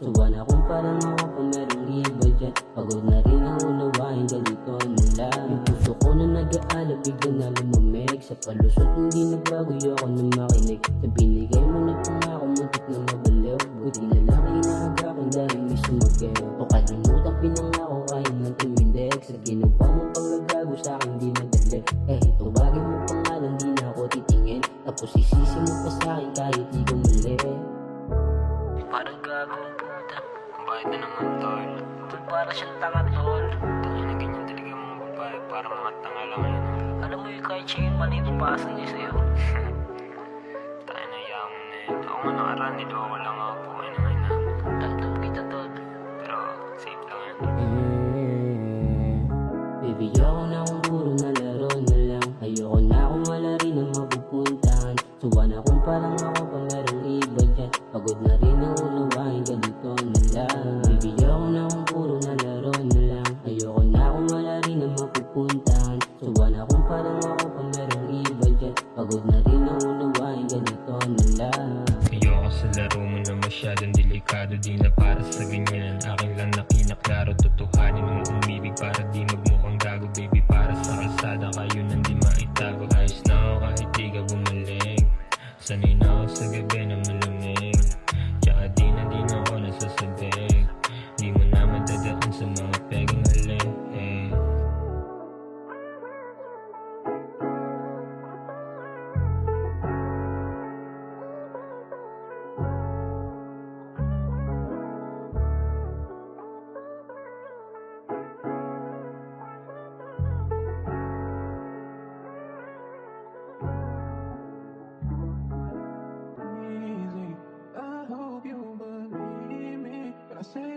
Suwan akong parang ako pa merong iba dyan. Pagod na rin ang unawain, ganito na lang. Yung puso ko na nag-aalab, bigla na lumamig. Sa palusot hindi nagbago, ayoko na makinig. Sa binigay mo na pangako, muntik na mabaliw. Buti na lang inaaga ko dahil may sumagay. O kalimutan pinangako kahit nang tumindig. Sa ginawa mong pagagago sa akin di madali. Kahit tawagin mo pangalan di na ako titingin. Tapos isisi mo pa sa akin kahit di ko mali. Parang gago ang puta. Bakit na naman, tol? Tol, para siyang tanga, tol. Tangin na ganyan talaga yung mga babae. Parang mga tanga lang yun. Alam mo yung kahit siya yung maliit pasa niya sa'yo. Tayo na yaman na yun. Ako nga nakaraan, niloko lang ako po. Ay naman na. Tatap kita, tol. Pero safe lang yan. Baby, ayoko na kung puro na laro na lang. Ayoko na kung wala rin ang mapupuntahan. Suwan akong parang ako pa merong iba dyan. Pagod na rin ang unawain, ganito na lang. Baby, ayoko na kung puro na laro na lang. Ayoko na kung wala rin ang mapupuntahan. Suwan akong parang ako pa merong iba dyan. Pagod na rin ang unawain, ganito na lang. Ayoko sa laro mo na masyadong delikado. Di na para sa ganyan. Akin lang na kinaklaro. Tutuhanin mong umibig para di magmukhang gago. Baby, para sa kalsada kayo nang di maitago. Ayos na ako kahit di ka bumalik. Sanay na ako sa gabi na malamig. Tsaka di na ako nasasabik. Di mo na madadaan sa mga pegang halik. Easy. I hope you believe me when I say